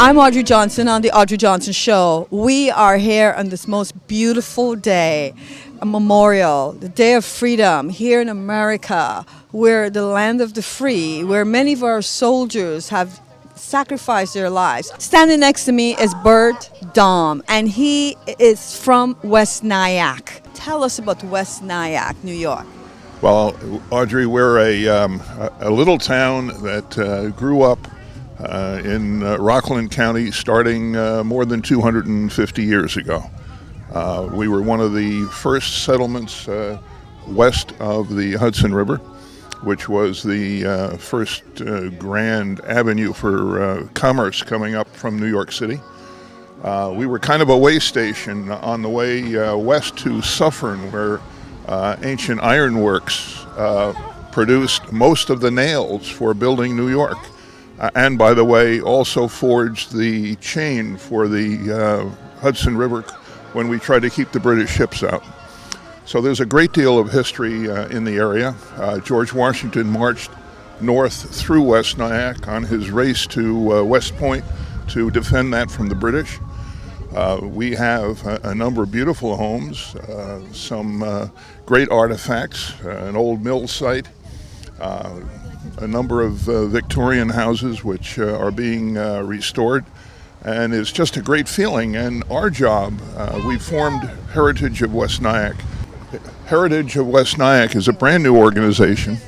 I'm Audrey Johnson on The Audrey Johnson Show. We are here on this most beautiful day, a memorial, the Day of Freedom here in America. We're the land of the free, where many of our soldiers have sacrificed their lives. Standing next to me is Bert Daum, and he is from West Nyack. Tell us about West Nyack, New York. Well, Audrey, we're a little town that grew up in Rockland County starting more than 250 years ago. We were one of the first settlements west of the Hudson River, which was the first grand avenue for commerce coming up from New York City. We were kind of a way station on the way west to Suffern, where ancient ironworks produced most of the nails for building New York. And by the way, also forged the chain for the Hudson River when we tried to keep the British ships out. So there's a great deal of history in the area. George Washington marched north through West Nyack on his race to West Point to defend that from the British. We have a number of beautiful homes, some great artifacts, an old mill site, a number of Victorian houses which are being restored, and it's just a great feeling. And our job, we formed Heritage of West Nyack. Heritage of West Nyack is a brand new organization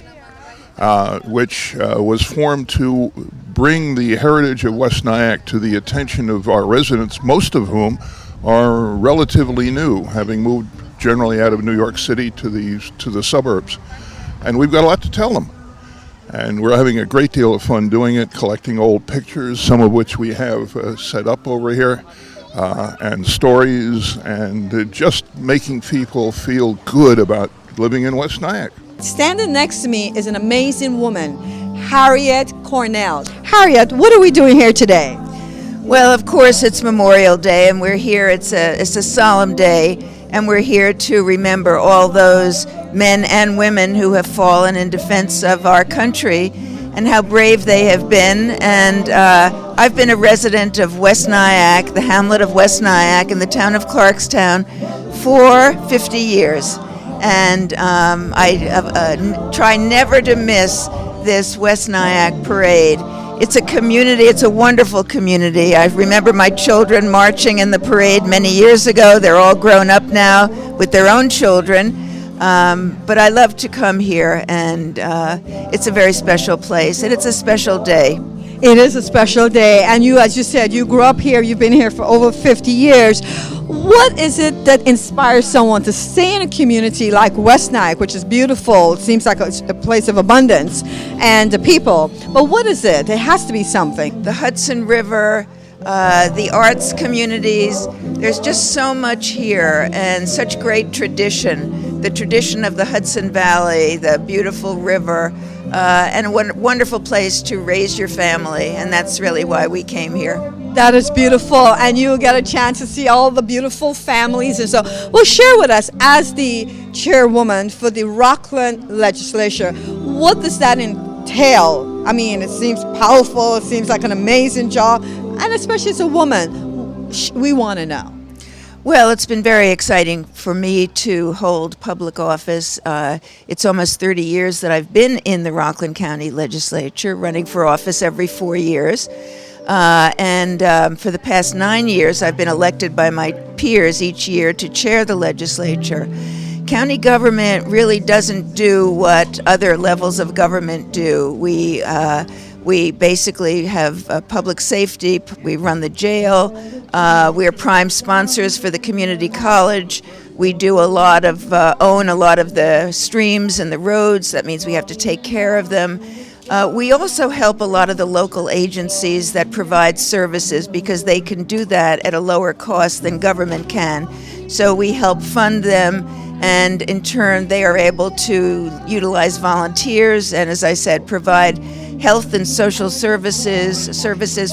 which was formed to bring the heritage of West Nyack to the attention of our residents, most of whom are relatively new, having moved generally out of New York City to the suburbs. And we've got a lot to tell them. And we're having a great deal of fun doing it, collecting old pictures, some of which we have set up over here, and stories, and just making people feel good about living in West Nyack. Standing next to me is an amazing woman, Harriet Cornell. Harriet, what are we doing here today? Well, of course, it's Memorial Day, and we're here. It's a solemn day, and we're here to remember all those men and women who have fallen in defense of our country and how brave they have been. And I've been a resident of West Nyack, the hamlet of West Nyack, in the town of Clarkstown for 50 years. And I try never to miss this West Nyack parade. It's a community, it's a wonderful community. I remember my children marching in the parade many years ago. They're all grown up now with their own children. But I love to come here, and it's a very special place, and it's a special day. It is a special day, and you, as you said, you grew up here, you've been here for over 50 years. What is it that inspires someone to stay in a community like West Nyack, which is beautiful, it seems like a place of abundance, and the people, but what is it? It has to be something. The Hudson River, the arts communities, there's just so much here, and such great tradition. The tradition of the Hudson Valley, the beautiful river, and a wonderful place to raise your family, and that's really why we came here. That is beautiful, and you'll get a chance to see all the beautiful families. And so, well, share with us, as the chairwoman for the Rockland Legislature, what does that entail? I mean, it seems powerful, it seems like an amazing job, and especially as a woman, we want to know. Well, it's been very exciting for me to hold public office. It's almost 30 years that I've been in the Rockland County Legislature, running for office every 4 years. And for the past 9 years, I've been elected by my peers each year to chair the legislature. County government really doesn't do what other levels of government do. We basically have public safety, we run the jail, we are prime sponsors for the community college, we do own a lot of the streams and the roads, that means we have to take care of them. We also help a lot of the local agencies that provide services because they can do that at a lower cost than government can. So we help fund them, and in turn they are able to utilize volunteers and, as I said, provide health and social services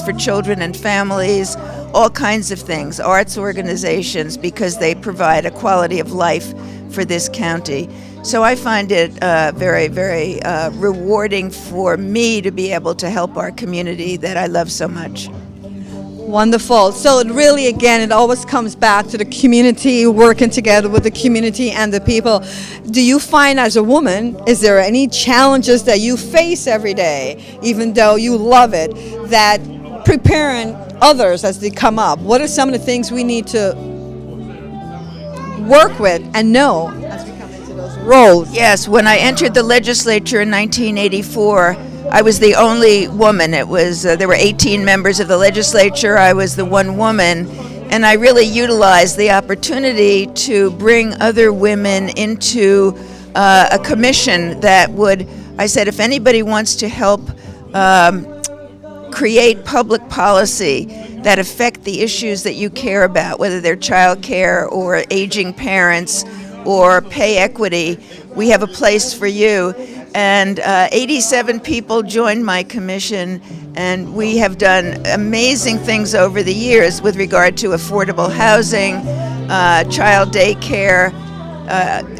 for children and families, all kinds of things, arts organizations, because they provide a quality of life for this county. So I find it very, very rewarding for me to be able to help our community that I love so much. Wonderful. So it really, again, it always comes back to the community, working together with the community and the people. Do you find as a woman, is there any challenges that you face every day, even though you love it, that preparing others as they come up? What are some of the things we need to work with and know as we come into those roles? Yes, when I entered the legislature in 1984, I was the only woman. It was there were 18 members of the legislature. I was the one woman, and I really utilized the opportunity to bring other women into a commission that would. I said, if anybody wants to help create public policy that affect the issues that you care about, whether they're child care or aging parents or pay equity, we have a place for you. And 87 people joined my commission, and we have done amazing things over the years with regard to affordable housing, child daycare.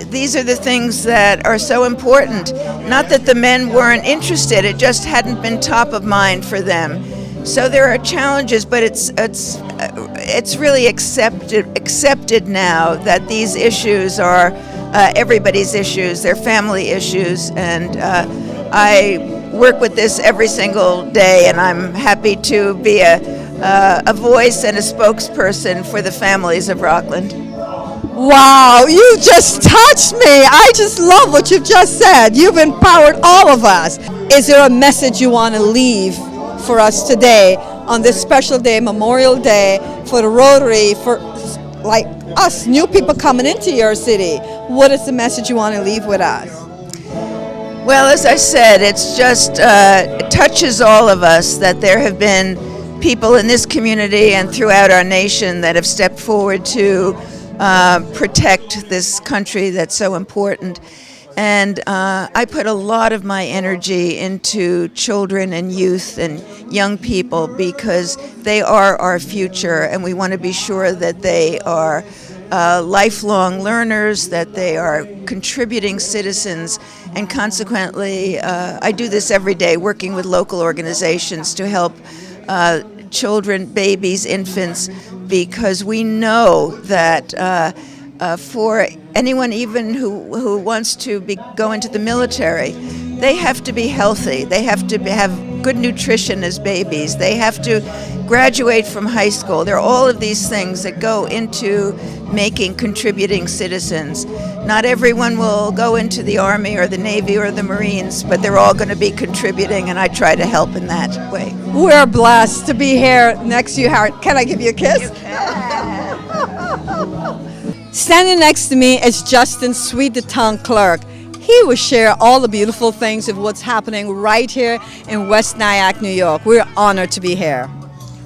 These are the things that are so important. Not that the men weren't interested, it just hadn't been top of mind for them. So there are challenges, but it's really accepted now that these issues are everybody's issues, they're family issues, and I work with this every single day, and I'm happy to be a voice and a spokesperson for the families of Rockland. Wow, you just touched me. I just love what you've just said. You've empowered all of us. Is there a message you want to leave for us today on this special day, Memorial Day, for the Rotary, for like us new people coming into your city? What is the message you want to leave with us? Well, as I said, it's just it touches all of us that there have been people in this community and throughout our nation that have stepped forward to protect this country that's so important. And I put a lot of my energy into children and youth and young people because they are our future, and we want to be sure that they are lifelong learners, that they are contributing citizens, and consequently, I do this every day, working with local organizations to help children, babies, infants, because we know that for anyone even who wants to go into the military, they have to be healthy. They have to have good nutrition as babies. They have to graduate from high school. There are all of these things that go into making contributing citizens. Not everyone will go into the Army or the Navy or the Marines, but they're all going to be contributing, and I try to help in that way. We're blessed to be here next to you, Howard. Can I give you a kiss? You can. Standing next to me is Justin Sweet, the town clerk. He will share all the beautiful things of what's happening right here in West Nyack, New York. We're honored to be here.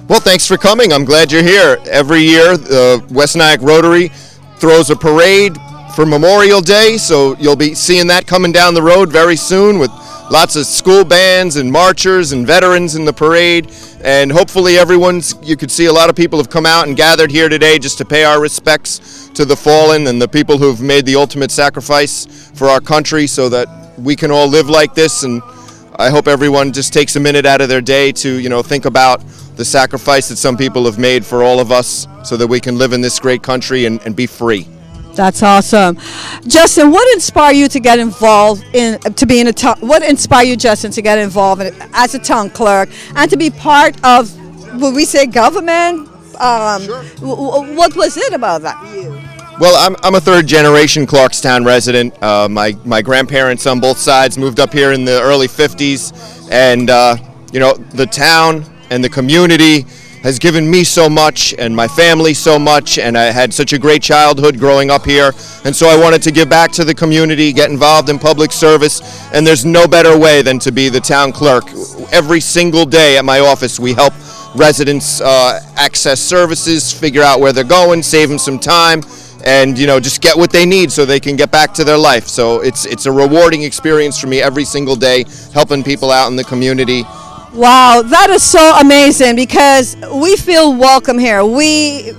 Well, thanks for coming. I'm glad you're here. Every year, the West Nyack Rotary throws a parade for Memorial Day, so you'll be seeing that coming down the road very soon with lots of school bands and marchers and veterans in the parade. And hopefully you could see a lot of people have come out and gathered here today just to pay our respects to the fallen and the people who've made the ultimate sacrifice for our country so that we can all live like this. And I hope everyone just takes a minute out of their day to, think about the sacrifice that some people have made for all of us so that we can live in this great country and be free. That's awesome. Justin, what inspired you to get involved what inspired you, Justin, to get involved as a town clerk and to be part of, would we say, government? Sure. What was it about that for you? Well, I'm a third-generation Clarkstown resident. My grandparents on both sides moved up here in the early 50s, and the town and the community has given me so much and my family so much, and I had such a great childhood growing up here, and so I wanted to give back to the community, get involved in public service, and there's no better way than to be the town clerk. Every single day at my office we help residents access services, figure out where they're going, save them some time, and just get what they need so they can get back to their life. So it's a rewarding experience for me every single day, helping people out in the community. Wow, that is so amazing because we feel welcome here. We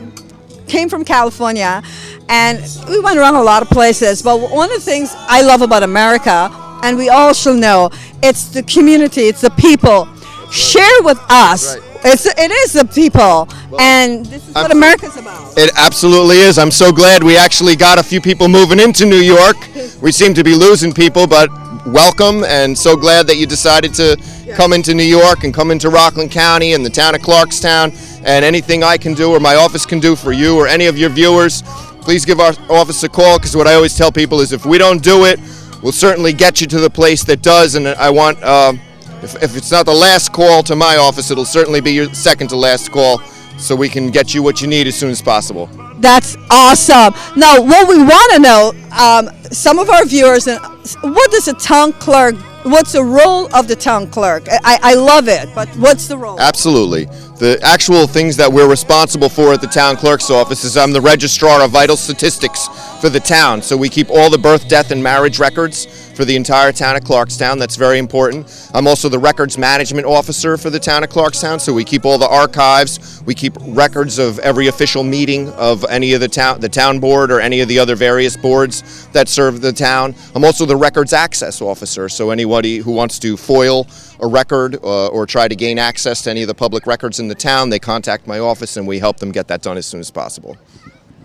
came from California and we went around a lot of places, but one of the things I love about America, and we all should know, it's the community, it's the people. Share with us It is the people, and this is what America's about. It absolutely is. I'm so glad we actually got a few people moving into New York. We seem to be losing people, but welcome, and so glad that you decided to come into New York and come into Rockland County and the town of Clarkstown. And anything I can do or my office can do for you or any of your viewers, please give our office a call, because what I always tell people is if we don't do it, we'll certainly get you to the place that does. And I want, if it's not the last call to my office, it'll certainly be your second to last call, so we can get you what you need as soon as possible. That's awesome. Now, what we want to know, some of our viewers, what does a town clerk? What's the role of the town clerk? I love it, but what's the role? Absolutely. The actual things that we're responsible for at the town clerk's office is I'm the registrar of vital statistics for the town. So we keep all the birth, death, and marriage records for the entire town of Clarkstown. That's very important. I'm also the records management officer for the town of Clarkstown. So we keep all the archives. We keep records of every official meeting of any of the town board or any of the other various boards that serve the town. I'm also the records access officer. So anybody who wants to foil a record or try to gain access to any of the public records in the town, they contact my office and we help them get that done as soon as possible.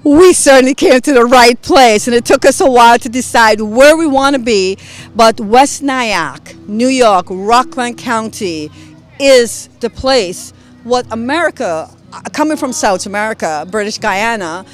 We certainly came to the right place, and it took us a while to decide where we want to be, but West Nyack, New York, Rockland County is the place. What America, coming from South America, British Guyana,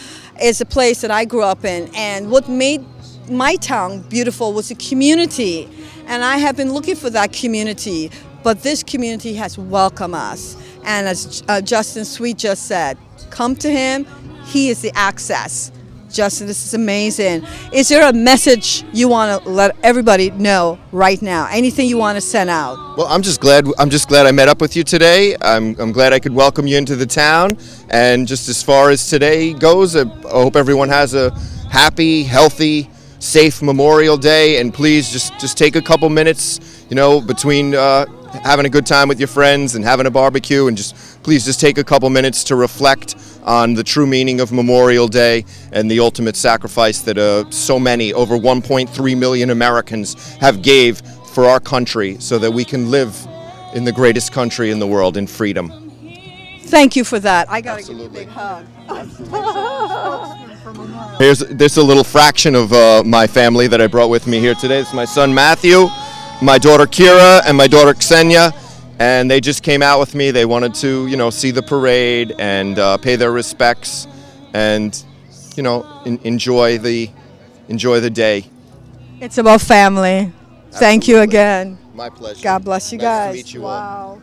is the place that I grew up in, and what made my town beautiful was the community, and I have been looking for that community, but this community has welcomed us, and as Justin Sweet just said, come to him. He is the access. Justin, this is amazing. Is there a message you want to let everybody know right now? Anything you want to send out? Well, I'm just glad I met up with you today. I'm glad I could welcome you into the town. And just as far as today goes, I hope everyone has a happy, healthy, safe Memorial Day. And please just take a couple minutes, between having a good time with your friends and having a barbecue, and please take a couple minutes to reflect on the true meaning of Memorial Day and the ultimate sacrifice that so many, over 1.3 million Americans, have gave for our country so that we can live in the greatest country in the world in freedom. Thank you for that. I got to give you a big hug. There's a little fraction of my family that I brought with me here today. It's my son Matthew, my daughter Kira, and my daughter Ksenia. And they just came out with me. They wanted to, see the parade and pay their respects, and, enjoy the day. It's about family. Absolutely. Thank you again. My pleasure. God bless you guys. Nice to meet you all. Wow.